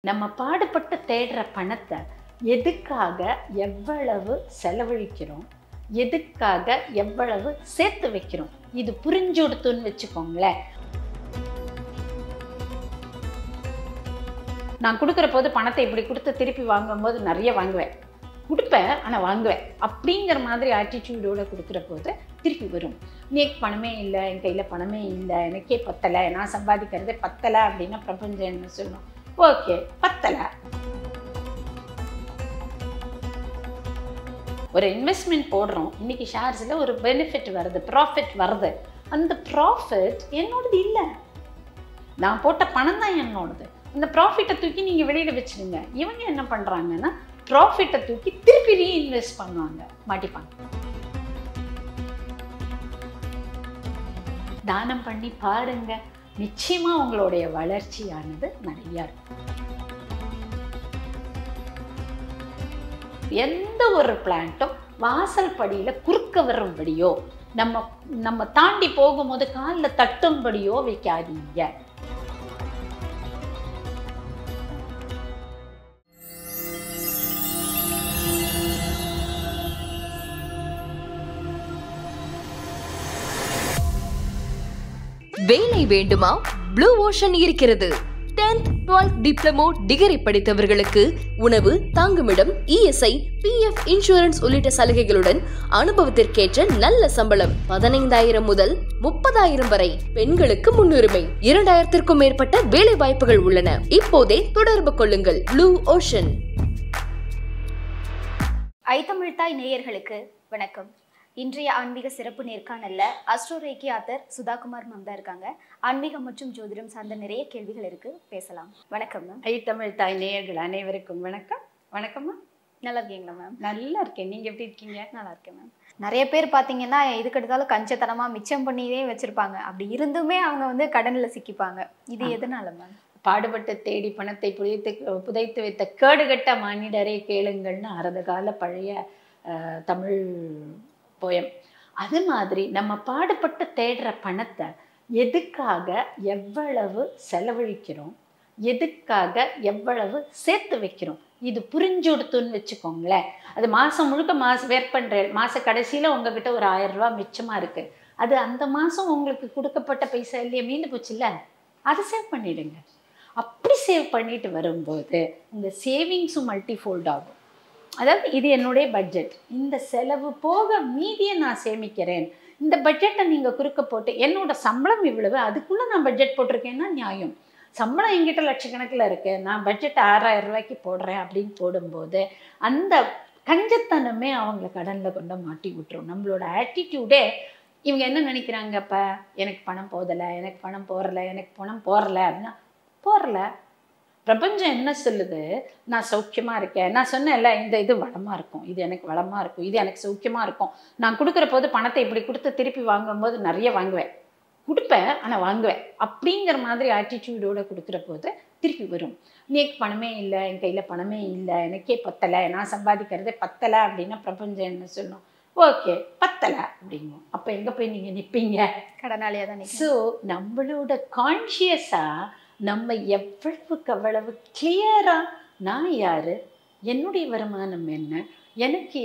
நம்ம பாடுபட்டு தேடுற பணத்தை எதுக்காக எவ்வளவு செலவழிக்கிறோம், எதுக்காக எவ்வளவு சேர்த்து வைக்கிறோம், இது புரிஞ்சுடுத்துன்னு வச்சுக்கோங்களேன். நான் கொடுக்குற போது பணத்தை இப்படி கொடுத்து திருப்பி வாங்கும்போது நிறைய வாங்குவேன், கொடுப்பேன் ஆனால் வாங்குவேன் அப்படிங்கிற மாதிரி ஆட்டிடியூடோடு கொடுக்குற போது திருப்பி வரும். எனக்கு பணமே இல்லை, என் கையில் பணமே இல்லை, எனக்கே பத்தலை, நான் சம்பாதிக்கிறதே பத்தலை அப்படின்னா பிரபஞ்சம் என்ன சொல்லணும்? ஓகே, பத்தலை. ஒரு இன்வெஸ்ட்மெண்ட் போடுறோம், இன்னைக்கு ஷேர்ஸில் ஒரு பெனிஃபிட் வருது, ப்ராஃபிட் வருது. அந்த ப்ராஃபிட் என்னோடது இல்லை, நான் போட்ட பணம் தான் என்னோடது. அந்த ப்ராஃபிட்டை தூக்கி நீங்கள் வெளியில் வச்சுடுங்க. இவங்க என்ன பண்ணுறாங்கன்னா ப்ராஃபிட்டை தூக்கி திருப்பி ரீஇன்வெஸ்ட் பண்ணுவாங்க, மாட்டிப்பாங்க. தானம் பண்ணி பாருங்க, நிச்சயமா உங்களுடைய வளர்ச்சியானது நிறைய இருக்கும். எந்த ஒரு பிளான்ட்டும் வாசல் படியில குறுக்க வரும்படியோ நம்ம தாண்டி போகும்போது காலில் தட்டும்படியோ வைக்காதீங்க. வேலை வேண்டுமா? ப்ளூ ஓஷன் இருக்கிறது. 10th 12th டிப்ளமோ டிகிரி படித்தவர்களுக்கு உணவு, தங்குமிடம், இஎஸ்ஐ, பிஎஃப், இன்சூரன்ஸ் உள்ளிட்ட சலுகைகளுடன் அனுபவத்திற்கேற்ற நல்ல சம்பளம் 15,000 முதல் 30,000 வரை. பெண்களுக்கு முன்னுரிமை. 2,000க்கும் மேற்பட்ட வேலை வாய்ப்புகள் உள்ளன. இப்போதே தொடர்பு கொள்ளுங்கள். Blue ocean. ஐத்தமிழ்தாய் நேயர்களுக்கு வணக்கம். இன்றைய ஆன்மீக சிறப்பு நேர்காணல்ல அஸ்ட்ரோரேக்கி ஆத்தர் சுதாகுமார் மேம் தான் இருக்காங்க. ஆன்மீகம் மற்றும் ஜோதிடம் சார்ந்த நிறைய கேள்விகள் இருக்கு, பேசலாம். வணக்கம் மேம். ஐத்தமிழ்தாய் நேயர்கள் அனைவருக்கும் வணக்கம். வணக்கம்மா. நல்லா இருக்கீங்களா மேம்? நல்லா இருக்கேன், நீங்க எப்படி இருக்கீங்க? நல்லா இருக்கேன் மேம். நிறைய பேர் பார்த்தீங்கன்னா இதுக்கு எடுத்தாலும் கஞ்சத்தனமா மிச்சம் பண்ணியே வச்சிருப்பாங்க. அப்படி இருந்துமே அவங்க கடனில் சிக்கிப்பாங்க. இது எதனால மேம்? பாடுபட்டு தேடி பணத்தை புதைத்து வைத்த கேடுகட்ட மானிடரே கேளுங்கள்னு அறத கால பழைய தமிழ் போயம். அது மாதிரி நம்ம பாடுபட்டு தேடுற பணத்தை எதுக்காக எவ்வளவு செலவழிக்கிறோம், எதுக்காக எவ்வளவு சேர்த்து வைக்கிறோம், இது புரிஞ்சுடுத்துன்னு வச்சுக்கோங்களேன். அது மாதம் முழுக்க வேர் பண்ணுற மாத கடைசியில் உங்ககிட்ட ஒரு 1000 ரூபா மிச்சமாக இருக்குது. அது அந்த மாதம் உங்களுக்கு கொடுக்கப்பட்ட பைசா இல்லையே, மீண்டு போச்சு இல்லை, அதை சேவ் பண்ணிடுங்க. அப்படி சேவ் பண்ணிட்டு வரும்போது உங்கள் சேவிங்ஸும் மல்டிஃபோல்ட் ஆகும். அதாவது இது என்னுடைய பட்ஜெட், இந்த செலவு போக மீதியை நான் சேமிக்கிறேன். இந்த பட்ஜெட்டை நீங்கள் குறுக்க போட்டு என்னோட சம்பளம் இவ்வளவு, அதுக்குள்ளே நான் பட்ஜெட் போட்டிருக்கேன்னா நியாயம். சம்பளம் என்கிட்ட லட்சக்கணக்கில் இருக்குது, நான் பட்ஜெட் 6,000 ரூபாய்க்கு போடுறேன் அப்படின்னு போடும்போது அந்த கஞ்சத்தனமே அவங்கள கடனில் கொண்டு மாட்டி விட்டுரும். நம்மளோட ஆட்டிடியூடே இவங்க என்ன நினைக்கிறாங்க, இப்போ எனக்கு பணம் போதலை, எனக்கு பணம் போறலை, எனக்கு பணம் போறலை அப்படின்னா போறலை. பிரபஞ்சம் என்ன சொல்லுது, நான் சௌக்கியமாக இருக்கேன். நான் சொன்னேன்ல, இந்த இது வளமாக இருக்கும், இது எனக்கு வளமாக இருக்கும், இது எனக்கு சௌக்கியமாக இருக்கும். நான் கொடுக்குற போது பணத்தை இப்படி கொடுத்து திருப்பி வாங்கும்போது நிறைய வாங்குவேன், கொடுப்பேன் ஆனால் வாங்குவேன் அப்படிங்கிற மாதிரி ஆட்டிடியூடோடு கொடுக்குற போது திருப்பி வரும். எனக்கு பணமே இல்லை, என் கையில் பணமே இல்லை, எனக்கே பத்தலை, நான் சம்பாதிக்கிறதே பத்தலை அப்படின்னா பிரபஞ்சம் என்ன சொல்லணும்? ஓகே, பத்தலை அப்படிங்கும். அப்போ எங்கே போய் நீங்கள் நிற்பீங்க? கடனாளியாக தான். ஸோ நம்மளோட கான்ஷியஸாக நம்ம எவ்வளவுக்கு அவ்வளவு கிளியராக நான் யார், என்னுடைய வருமானம் என்ன, எனக்கு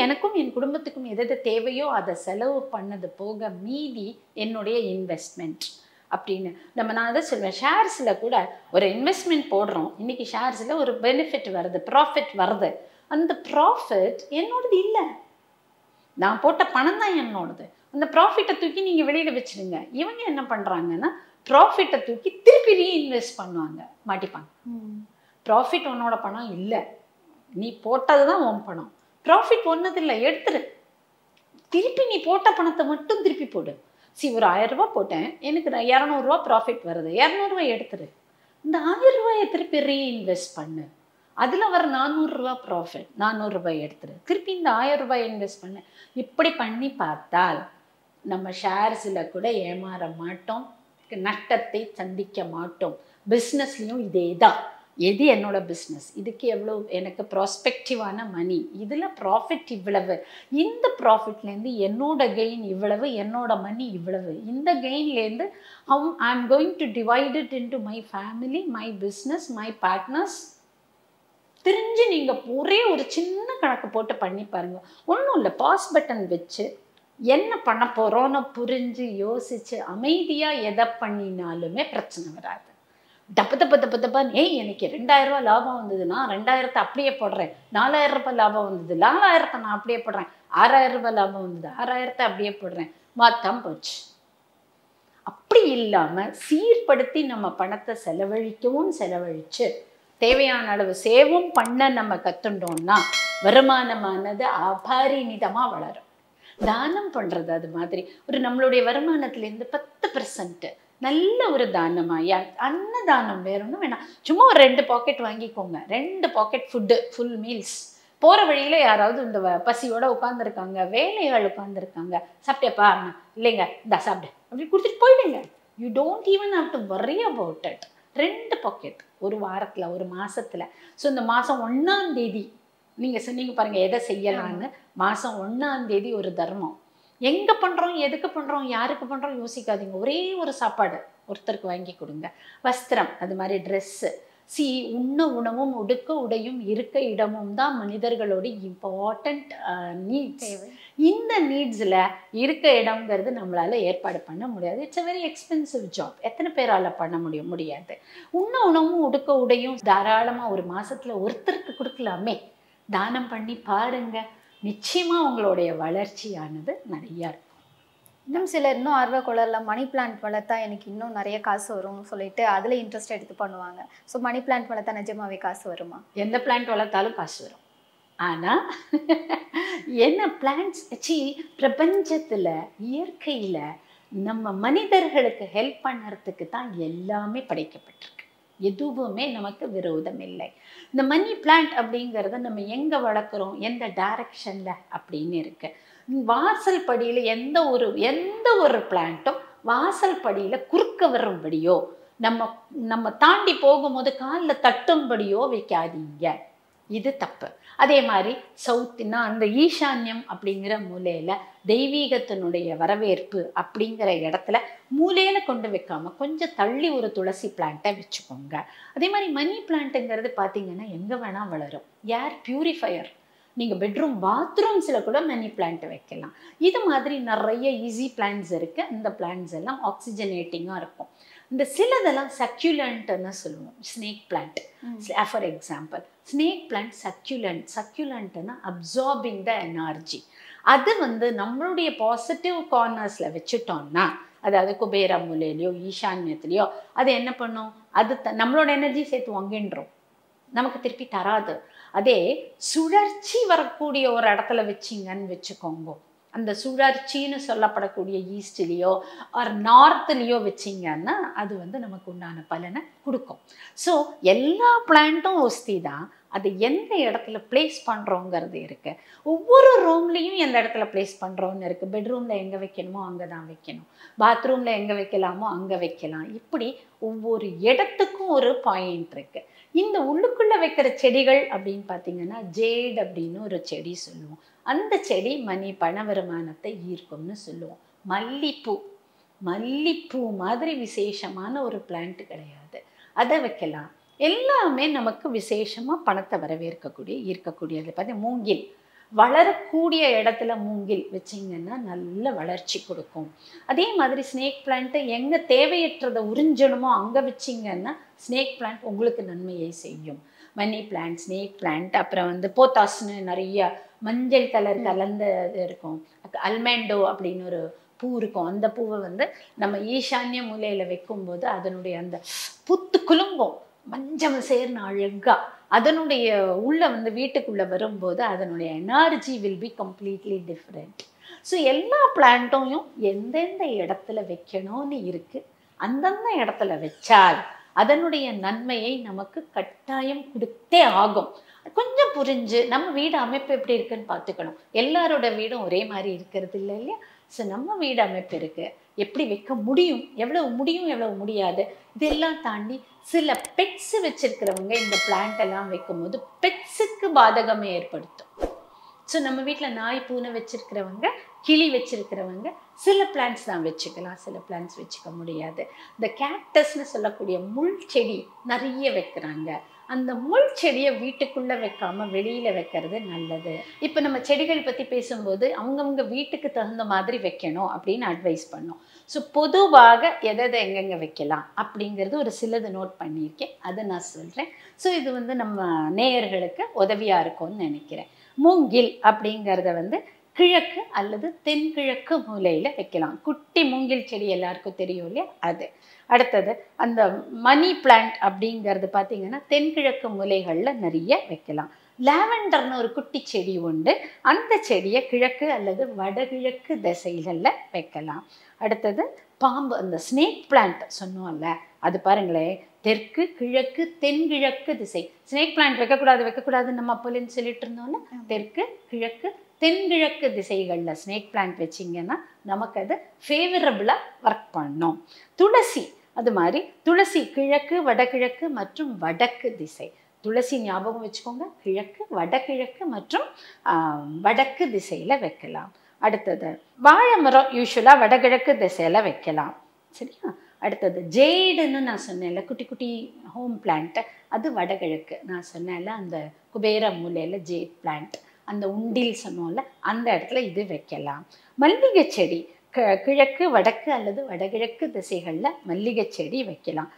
எனக்கும் என் குடும்பத்துக்கும் எது தேவையோ அதை செலவு பண்ணது போக மீதி என்னுடைய இன்வெஸ்ட்மெண்ட் அப்படின்னு நான் அதை சொல்வேன். ஷேர்ஸில் கூட ஒரு இன்வெஸ்ட்மெண்ட் போடுறோம், இன்றைக்கி ஷேர்ஸில் ஒரு பெனிஃபிட் வருது, ப்ராஃபிட் வருது. அந்த ப்ராஃபிட் என்னோடது இல்லை, நான் போட்ட பணம் தான் என்னோடது. அந்த ப்ராஃபிட்டை தூக்கி நீங்கள் வெளியில் வச்சுடுங்க. இவங்க என்ன பண்ணுறாங்கன்னா ப்ராஃபிட்டை தூக்கி திருப்பி ரீஇன்வெஸ்ட் பண்ணுவாங்க, மாட்டிப்பாங்க. ப்ராஃபிட் உன்னோட பணம் இல்லை, நீ போட்டது தான் உன் பணம். ப்ராஃபிட் ஒன்றுது இல்லை, எடுத்துரு. திருப்பி நீ போட்ட பணத்தை மட்டும் திருப்பி போடு. ஒரு 1000 ரூபா போட்டேன், எனக்கு 200 ரூபா ப்ராஃபிட் வருது, 200 ரூபாய் எடுத்துரு. இந்த 1000 ரூபாயை திருப்பி ரீஇன்வெஸ்ட் பண்ணு. அதில் வர 400 ரூபா ப்ராஃபிட், 400 ரூபாய் எடுத்துரு. திருப்பி இந்த 1000 ரூபாய் இன்வெஸ்ட் பண்ணு. இப்படி பண்ணி பார்த்தால் நம்ம ஷேர்ஸில் கூட ஏமாற மாட்டோம், நஷ்டத்தை சந்திக்க மாட்டோம். பிஸ்னஸ்லையும் இதே தான். எது என்னோட பிஸ்னஸ், இதுக்கு எவ்வளோ எனக்கு ப்ராஸ்பெக்டிவான மணி, இதில் ப்ராஃபிட் இவ்வளவு, இந்த ப்ராஃபிட்லேருந்து என்னோட கெயின் இவ்வளவு, என்னோட மணி இவ்வளவு, இந்த கெயின்லேருந்து I am going to divide it into my family, my business, my partners. தெரிஞ்சு நீங்கள் ஒரே ஒரு சின்ன கணக்கு போட்டு பண்ணி பாருங்கள். ஒன்றும் இல்லை, பாஸ் பட்டன் வச்சு என்ன பண்ண போகிறோன்னு புரிஞ்சு யோசித்து அமைதியாக எதை பண்ணினாலுமே பிரச்சனை வராது. தப்பு எனக்கு 2000 ரூபா லாபம் வந்ததுன்னா 2000 அப்படியே போடுறேன், 4000 ரூபாய் லாபம் வந்தது 4000 நான் அப்படியே போடுறேன், 6000 ரூபாய் லாபம் வந்தது 6000 அப்படியே போடுறேன், மாத்தம் போச்சு. அப்படி இல்லாமல் சீர்படுத்தி நம்ம பணத்தை செலவழிச்சு தேவையான அளவு சேவும் பண்ண நம்ம கற்றுண்டோம்னா வருமானமானது அபரிமிதமாக வளரும். தானம் பண்ணுறது அது மாதிரி ஒரு நம்மளுடைய வருமானத்துலேருந்து 10% நல்ல ஒரு தானமாக, அன்னதானம் வேணும்னு வேணாம், சும்மா ஒரு 2 பாக்கெட் வாங்கிக்கோங்க, 2 பாக்கெட் ஃபுட்டு, ஃபுல் மீல்ஸ். போகிற வழியில் யாராவது இந்த பசியோடு உட்காந்துருக்காங்க, வேலைகள் உட்காந்துருக்காங்க, சாப்பிட்டேப்பா இல்லைங்க இந்த சாப்பிடு அப்படி கொடுத்துட்டு போயிடுங்க. You don't even have to worry about it. 2 packet ஒரு வாரத்தில், ஒரு மாதத்தில். ஸோ இந்த மாதம் 1ஆம் தேதி நீங்கள் சொன்னீங்க பாருங்கள் எதை செய்யலான்னு. மாதம் 1ஆம் தேதி ஒரு தர்மம். எங்கே பண்ணுறோம், எதுக்கு பண்ணுறோம், யாருக்கு பண்ணுறோம் யோசிக்காதீங்க. ஒரே ஒரு சாப்பாடு ஒருத்தருக்கு வாங்கி கொடுங்க. வஸ்திரம், அது மாதிரி ட்ரெஸ்ஸு. உண்ண உணவும் உடுக்க உடையும் இருக்க இடமும் தான் மனிதர்களோட இம்பார்ட்டண்ட் நீட்ஸ். இந்த நீட்ஸில் இருக்க இடம்ங்கிறது நம்மளால் ஏற்பாடு பண்ண முடியாது. It's a very expensive job. எத்தனை பேரால் பண்ண முடியாது. உண்ண உணவும் உடுக்க உடையும் தாராளமாக ஒரு மாதத்தில் ஒருத்தருக்கு கொடுக்கலாமே. தானம் பண்ணி பாருங்க, நிச்சயமாக உங்களுடைய வளர்ச்சியானது நிறையா இருக்கும். இன்னும் சிலர் இன்னும் ஆர்வ கொள்ளல, மணி பிளான்ட் வளர்த்தா எனக்கு இன்னும் நிறைய காசு வரும்னு சொல்லிட்டு அதில் இன்ட்ரெஸ்ட் எடுத்து பண்ணுவாங்க. ஸோ மணி பிளான்ட் வளர்த்தா நிஜமாவே காசு வருமா? எந்த பிளான்ட் வளர்த்தாலும் காசு வரும். ஆனால் என்ன பிளான்ட்ஸ் பிரபஞ்சத்தில் இயற்கையில் நம்ம மனிதர்களுக்கு ஹெல்ப் பண்ணுறதுக்கு தான் எல்லாமே படைக்கப்பட்டிருக்கு. எதுவுமே நமக்கு விரோதம் இல்லை. இந்த மணி பிளான்ட் அப்படிங்கிறத நம்ம எங்கே வளர்க்குறோம், எந்த டைரக்ஷனில் அப்படின்னு இருக்கு. வாசல் படியில் எந்த ஒரு பிளான்ட்டும் வாசல் படியில் குறுக்க வரும்படியோ நம்ம தாண்டி போகும்போது காலில் தட்டும்படியோ வைக்காதீங்க. இது தப்பு. அதே மாதிரி சவுத்துனா அந்த ஈசான்யம் அப்படிங்கிற மூலையில் தெய்வீகத்தினுடைய வரவேற்பு அப்படிங்கிற இடத்துல மூலையில் கொண்டு வைக்காமல் கொஞ்சம் தள்ளி ஒரு துளசி பிளான்ட்டை வச்சுக்கோங்க. அதே மாதிரி மணி பிளான்ட்டுங்கிறது பார்த்தீங்கன்னா எங்கே வேணால் வளரும். ஏர் பியூரிஃபையர், நீங்கள் பெட்ரூம் பாத்ரூம்ஸில் கூட மணி பிளான்ட் வைக்கலாம். இது மாதிரி நிறைய ஈஸி பிளான்ட்ஸ் இருக்குது. இந்த பிளான்ட்ஸ் எல்லாம் ஆக்சிஜனேட்டிங்காக இருக்கும். இந்த சிலதெல்லாம் சக்யூலண்ட்னு சொல்லுவோம். Snake plant for example, snake plant சக்யூலண்ட்னா அப்சார்பிங் த எனர்ஜி. அது நம்மளுடைய பாசிட்டிவ் கார்னர்ஸில் வச்சுட்டோம்னா, அதாவது குபேர மூலையிலையோ ஈசான்யத்துலேயோ அது என்ன பண்ணும், அது நம்மளோட எனர்ஜி சேர்த்து வாங்கின்றோம், நமக்கு திருப்பி தராது. அதே சுழற்சி வரக்கூடிய ஒரு இடத்துல வச்சிங்கன்னு வச்சுக்கோங்க, அந்த சுழற்சின்னு சொல்லப்படக்கூடிய ஈஸ்ட்லேயோ ஆர் நார்த்லேயோ வச்சிங்கன்னா அது நமக்கு உண்டான பலனை கொடுக்கும். ஸோ எல்லா பிளான்ட்டும் ஒஸ்தி தான். அது எந்த இடத்துல பிளேஸ் பண்ணுறோங்கிறது இருக்குது. ஒவ்வொரு ரூம்லேயும் எந்த இடத்துல பிளேஸ் பண்ணுறோன்னு இருக்குது. பெட்ரூமில் எங்கே வைக்கணுமோ அங்கே தான் வைக்கணும், பாத்ரூமில் எங்கே வைக்கலாமோ அங்கே வைக்கலாம். இப்படி ஒவ்வொரு இடத்துக்கும் ஒரு பாயிண்ட் இருக்குது. இந்த உள்ளுக்குள்ளே வைக்கிற செடிகள் அப்படின்னு பார்த்தீங்கன்னா ஜேட் அப்படின்னு ஒரு செடி சொல்லுவோம். அந்த செடி பண வருமானத்தை ஈர்க்கும்னு சொல்லுவோம். மல்லிப்பூ மாதிரி விசேஷமான ஒரு பிளான்ட் கிடையாது, அதை வைக்கலாம். எல்லாமே நமக்கு விசேஷமாக பணத்தை ஈர்க்கக்கூடியது. பார்த்தீங்கன்னா மூங்கில், வளரக்கூடிய இடத்துல மூங்கில் வச்சிங்கன்னா நல்ல வளர்ச்சி கொடுக்கும். அதே மாதிரி ஸ்னேக் பிளான்ட்டை எங்கே தேவையற்றதை உறிஞ்சணுமோ அங்கே வச்சிங்கன்னா ஸ்னேக் பிளான்ட் உங்களுக்கு நன்மையை செய்யும். மணி பிளான்ட், ஸ்னேக் பிளான்ட், அப்புறம் போத்தாஸ்னு நிறைய மஞ்சள் கலர் கலந்த இருக்கும். அல்மேண்டோ அப்படின்னு ஒரு பூ இருக்கும். அந்த பூவை நம்ம ஈசான்ய மூலையில் வைக்கும்போது அதனுடைய அந்த புத்து குலுங்கும், மஞ்சள் சேர்ந்து அழகா அதனுடைய உள்ள வீட்டுக்குள்ளே வரும்போது அதனுடைய energy will be completely different. So எல்லா பிளான்ட்டையும் எந்தெந்த இடத்துல வைக்கணும்னு இருக்குது. அந்தந்த இடத்துல வச்சால் அதனுடைய நன்மையை நமக்கு கட்டாயம் கொடுத்தே ஆகும். கொஞ்சம் புரிஞ்சு நம்ம வீடு அமைப்பு எப்படி இருக்குன்னு பார்த்துக்கணும். எல்லாரோட வீடும் ஒரே மாதிரி இருக்கிறது இல்லை இல்லையா? ஸோ நம்ம வீடு அமைப்பு இருக்குது, எப்படி வைக்க முடியும், எவ்வளவு முடியாது, இதெல்லாம் தாண்டி சில பெட்ஸ் வச்சிருக்கிறவங்க இந்த பிளான்ட் எல்லாம் வைக்கும்போது பெட்ஸுக்கு பாதகமே ஏற்படுத்தும். ஸோ நம்ம வீட்டில் நாய் பூனை வச்சிருக்கிறவங்க, கிளி வச்சிருக்கிறவங்க சில பிளான்ட்ஸ் தான் வச்சுக்கலாம், சில பிளான்ட்ஸ் வச்சுக்க முடியாது. இந்த கேக்டஸ்ன்னு சொல்லக்கூடிய முள் செடி நிறைய வைக்கிறாங்க. அந்த முள் செடியை வீட்டுக்குள்ளே வைக்காமல் வெளியில் வைக்கிறது நல்லது. இப்போ நம்ம செடிகள் பற்றி பேசும்போது அவங்கவுங்க வீட்டுக்கு தகுந்த மாதிரி வைக்கணும் அப்படின்னு அட்வைஸ் பண்ணோம். ஸோ பொதுவாக எதை எங்கெங்கே வைக்கலாம் அப்படிங்கிறது ஒரு சிலது நோட் பண்ணியிருக்கேன், அதை நான் சொல்கிறேன். ஸோ இது நம்ம நேயர்களுக்கு உதவியாக இருக்கும்னு நினைக்கிறேன். மூங்கில் அப்படிங்கிறத கிழக்கு அல்லது தென்கிழக்கு மூலையில் வைக்கலாம். குட்டி மூங்கில் செடி எல்லாருக்கும் தெரியும் இல்லையா, அது. அடுத்தது அந்த மணி பிளான்ட் அப்படிங்கிறது பார்த்தீங்கன்னா தென்கிழக்கு மூலைகளில் நிறைய வைக்கலாம். லாவெண்டர்னு ஒரு குட்டி செடி உண்டு, அந்த செடியை கிழக்கு அல்லது வடகிழக்கு திசைகளில் வைக்கலாம். அடுத்தது பாம்பு, அந்த ஸ்னேக் பிளான்ட் சொன்னோம்ல, அது பாருங்களேன், தெற்கு கிழக்கு தென்கிழக்கு திசை. ஸ்னேக் பிளான்ட் வைக்கக்கூடாதுன்னு நம்ம அப்போலேருந்து சொல்லிட்டு இருந்தோம்ல, தெற்கு கிழக்கு தென்கிழக்கு திசைகளில் ஸ்னேக் பிளான்ட் வச்சிங்கன்னா நமக்கு அது ஃபேவரபுளாக ஒர்க் பண்ணும். துளசி அது மாதிரி, துளசி கிழக்கு வடகிழக்கு மற்றும் வடக்கு திசை. துளசி ஞாபகம் வச்சுக்கோங்க, கிழக்கு வடகிழக்கு மற்றும் வடக்கு திசையில் வைக்கலாம். அடுத்தது வாழை மரம் யூஸ்வலாக வடகிழக்கு திசையில் வைக்கலாம், சரியா. அடுத்தது ஜேடுன்னு நான் சொன்னேன்ல, குட்டி குட்டி ஹோம் பிளான்ட்டு, அது வடகிழக்கு. நான் சொன்னேன்ல அந்த குபேர மூலையில் ஜேட் பிளான்ட், அந்த உண்டில் சொன்னோம்ல, அந்த இடத்துல இது வைக்கலாம். மல்லிகை செடி கிழக்கு வடக்கு அல்லது வடகிழக்கு திசைகளில் மல்லிகை செடி வைக்கலாம்.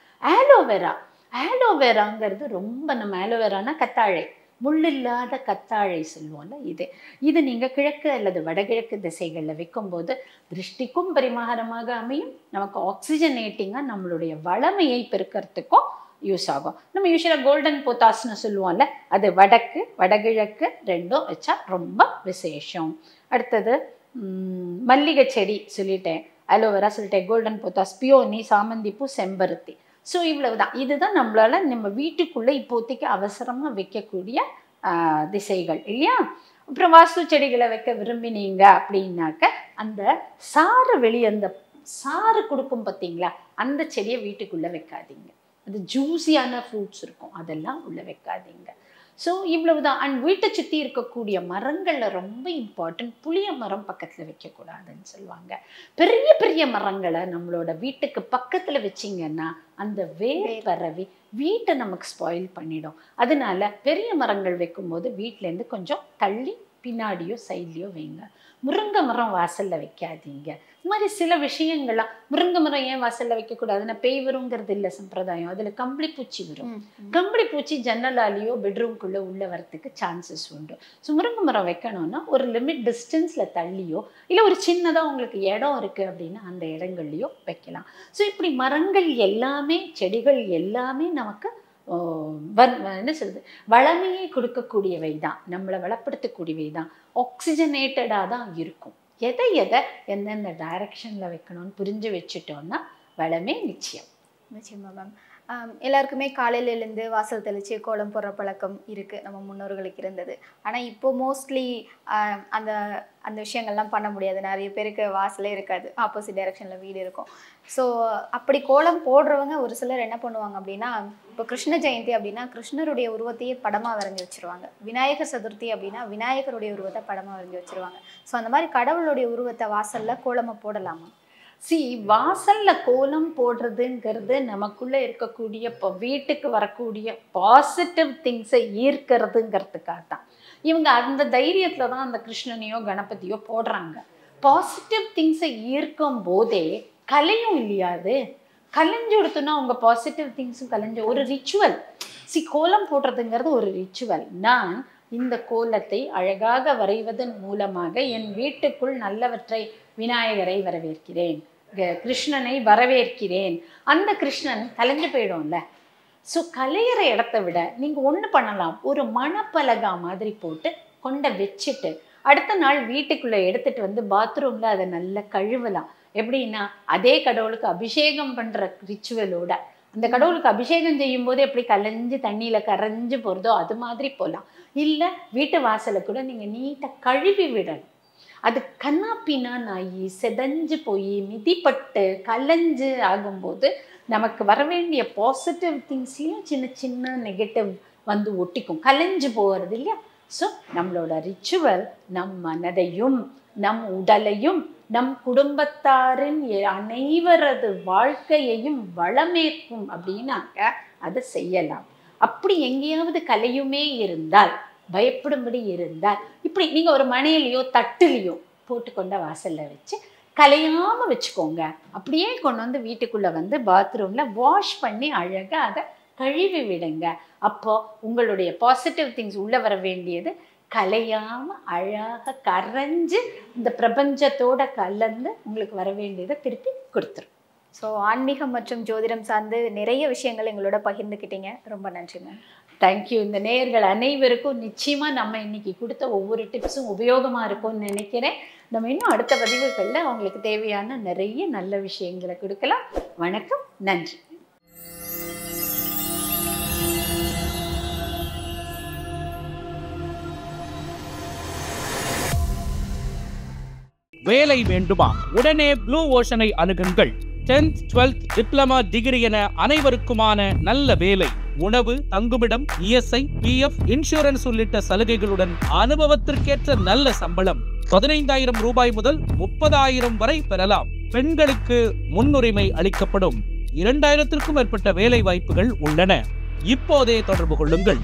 ஆலோவேராங்கிறது ரொம்ப, நம்ம ஆலோவேரானா கத்தாழை, முள்ளில்லாத கத்தாழை சொல்லுவோம்ல, இது நீங்கள் கிழக்கு அல்லது வடகிழக்கு திசைகளில் வைக்கும்போது திருஷ்டிக்கும் பரிமாரமாக அமையும், நமக்கு ஆக்சிஜனேட்டிங்காக நம்மளுடைய வளமையை பெருக்கிறதுக்கும் யூஸ் ஆகும். நம்ம யூஸ்வலாக கோல்டன் போத்தாஸ்ன்னு சொல்லுவோம்ல, அது வடக்கு வடகிழக்கு ரெண்டும் வச்சா ரொம்ப விசேஷம். அடுத்தது மல்லிகை செடி சொல்லிட்டேன், அலோவேரா சொல்லிட்டேன், கோல்டன் போத்தாஸ், பியோனி, சாமந்திப்பூ, செம்பருத்தி. ஸோ இவ்வளவுதான். இதுதான் நம்மளால நம்ம வீட்டுக்குள்ளே இப்போதைக்கு அவசரமாக வைக்கக்கூடிய திசைகள் இல்லையா. அப்புறம் வாஸ்து செடிகளை வைக்க விரும்பினீங்க அப்படின்னாக்க அந்த அந்த சாறு கொடுக்கும் பார்த்தீங்களா, அந்த செடியை வீட்டுக்குள்ளே வைக்காதீங்க. அது ஜூஸியான ஃப்ரூட்ஸ் இருக்கும், அதெல்லாம் உள்ளே வைக்காதீங்க. ஸோ இவ்வளவுதான். அண்ட் வீட்டை சுற்றி இருக்கக்கூடிய மரங்களில் ரொம்ப இம்பார்ட்டன்ட், புளிய மரம் பக்கத்தில் வைக்கக்கூடாதுன்னு சொல்லுவாங்க. பெரிய பெரிய மரங்களை நம்மளோட வீட்டுக்கு பக்கத்தில் வச்சிங்கன்னா அந்த வேர் பரவி வீட்டை நமக்கு ஸ்பாயில் பண்ணிடும். அதனால பெரிய மரங்கள் வைக்கும்போது வீட்டிலேருந்து கொஞ்சம் தள்ளி பின்னாடியோ சைட்லேயோ வைங்க. முருங்கை மரம் வாசலில் வைக்காதீங்க. இது மாதிரி சில விஷயங்கள்லாம், முருங்கை மரம் ஏன் வாசலில் வைக்கக்கூடாதுன்னா பேய் வருங்கிறது இல்லை சம்பிரதாயம், அதில் கம்பளி பூச்சி வரும். கம்பளி பூச்சி ஜன்னலாலேயோ பெட்ரூம்குள்ளே உள்ள வரத்துக்கு சான்சஸ் உண்டு. ஸோ முருங்கை மரம் வைக்கணும்னா ஒரு லிமிட் டிஸ்டன்ஸில் தள்ளியோ, இல்லை ஒரு சின்னதாக உங்களுக்கு இடம் இருக்குது அப்படின்னா அந்த இடங்கள்லையோ வைக்கலாம். ஸோ இப்படி மரங்கள் எல்லாமே, செடிகள் எல்லாமே நமக்கு என்ன சொல்றது, வளமையை கொடுக்கக்கூடியவை தான், நம்மளை வளப்படுத்தக்கூடியவை தான், ஆக்சிஜனேட்டடாக தான் இருக்கும். எதை எந்தெந்த டைரக்ஷனில் வைக்கணும்னு புரிஞ்சு வச்சுட்டோம்னா வளமே நிச்சயம். நிச்சயமா மேம். எல்லாருக்குமே காலையில் எழுந்து வாசல் தெளித்து கோலம் போடுற பழக்கம் இருக்குது, நம்ம முன்னோர்களுக்கு இருந்தது. ஆனால் இப்போ மோஸ்ட்லி அந்த அந்த விஷயங்கள்லாம் பண்ண முடியாது. நிறைய பேருக்கு வாசலே இருக்காது, ஆப்போசிட் டைரக்ஷனில் வீடு இருக்கும். ஸோ அப்படி கோலம் போடுறவங்க ஒரு சிலர் என்ன பண்ணுவாங்க அப்படின்னா, இப்போ கிருஷ்ண ஜெயந்தி அப்படின்னா கிருஷ்ணருடைய உருவத்தையே படமாக வரைஞ்சி வச்சுருவாங்க. விநாயகர் சதுர்த்தி அப்படின்னா விநாயகருடைய உருவத்தை படமாக வரைஞ்சி வச்சுருவாங்க. ஸோ அந்த மாதிரி கடவுளுடைய உருவத்தை வாசலில் கோலமாக போடலாமா? வாசல்ல கோலம் போடுறதுங்கிறது நமக்குள்ள இருக்கக்கூடிய இப்போ வீட்டுக்கு வரக்கூடிய பாசிட்டிவ் திங்ஸை ஈர்க்கிறதுங்கிறதுக்காக தான். இவங்க அந்த தைரியத்துல தான் அந்த கிருஷ்ணனையோ கணபதியோ போடுறாங்க. பாசிட்டிவ் திங்ஸை ஈர்க்கும் போதே கலையும் இல்லையாது, கலைஞ்சு கொடுத்தோன்னா அவங்க பாசிட்டிவ் திங்ஸும் கலைஞ்சு ஒரு ரிச்சுவல். கோலம் போடுறதுங்கிறது ஒரு ரிச்சுவல். நான் இந்த கோலத்தை அழகாக வரைவதன் மூலமாக என் வீட்டுக்குள் நல்லவற்றை, விநாயகரை வரவேற்கிறேன், கிருஷ்ணனை வரவேற்கிறேன். அந்த கிருஷ்ணன் கலைஞ்சு போயிடும்ல. ஸோ கலையிற இடத்த விட நீங்கள் ஒன்று பண்ணலாம், ஒரு மணப்பலகா மாதிரி போட்டு கொண்ட வச்சுட்டு அடுத்த நாள் வீட்டுக்குள்ளே எடுத்துகிட்டு வந்து பாத்ரூமில் அதை நல்லா கழுவலாம். எப்படின்னா அதே கடவுளுக்கு அபிஷேகம் பண்ணுற ரிச்சுவலோட, அந்த கடவுளுக்கு அபிஷேகம் செய்யும் போது எப்படி கலைஞ்சு தண்ணியில் கரைஞ்சு போகிறதோ அது மாதிரி போகலாம். இல்லை வீட்டு வாசலை கூட நீங்கள் நீட்டாக கழுவி விடணும். அது கண்ணாப்பினான் ஆகி செதஞ்சு போய் மிதிப்பட்டு கலைஞ்சு ஆகும்போது நமக்கு வர வேண்டிய பாசிட்டிவ் திங்ஸ்லையும் சின்ன சின்ன நெகட்டிவ் வந்து ஒட்டிக்கும், கலைஞ்சு போகிறது இல்லையா? ஸோ நம்மளோட ரிச்சுவல் நம் மனதையும் நம் உடலையும் நம் குடும்பத்தாரின் அனைவரது வாழ்க்கையையும் வளமேற்கும் அப்படின்னாக்க அதை செய்யலாம். அப்படி எங்கேயாவது கலையுமே இருந்தால், பயப்படும்படி இருந்தால், இப்படி நீங்கள் ஒரு மனையிலையோ தட்டுலையோ போட்டுக்கொண்ட வாசலில் வச்சு கலையாமல் வச்சுக்கோங்க. அப்படியே கொண்டு வந்து வீட்டுக்குள்ளே வந்து பாத்ரூமில் வாஷ் பண்ணி அழகாக அதை கழுவி விடுங்க. அப்போ உங்களுடைய பாசிட்டிவ் திங்ஸ் உள்ளே வர வேண்டியது கலையாமல் அழகாக கரைஞ்சு இந்த பிரபஞ்சத்தோட கலந்து உங்களுக்கு வர வேண்டியதை திருப்பி கொடுத்துரும். ஸோ ஆன்மீகம் மற்றும் ஜோதிடம் சார்ந்து நிறைய விஷயங்கள் எங்களோட பகிர்ந்துக்கிட்டீங்க. ரொம்ப நன்றி மேம். தேங்க்யூ. இந்த நேயர்கள் அனைவருக்கும் நிச்சயமாக நம்ம இன்னைக்கு கொடுத்த ஒவ்வொரு டிப்ஸும் உபயோகமாக இருக்கும்னு நினைக்கிறேன். நம்ம இன்னும் அடுத்த பதிவுகளில் அவங்களுக்கு தேவையான நிறைய நல்ல விஷயங்களை கொடுக்கலாம். வணக்கம், நன்றி. வேலை வேண்டுமா? உடனே ப்ளூ ஓஷனை அணுகுங்கள். 10th 12th டிப்ளமா டிகிரி என அனைவருக்குமான நல்ல வேலை, உணவு, தங்குமிடம், இஎஸ்ஐ, பிஎஃப், இன்சூரன்ஸ் உள்ளிட்ட சலுகைகளுடன் அனுபவத்திற்கேற்ற நல்ல சம்பளம் 15,000 ரூபாய் முதல் 30,000 வரை பெறலாம். பெண்களுக்கு முன்னுரிமை அளிக்கப்படும். 2,000க்கும் மேற்பட்ட வேலை வாய்ப்புகள் உள்ளன. இப்போதே தொடர்பு கொள்ளுங்கள்.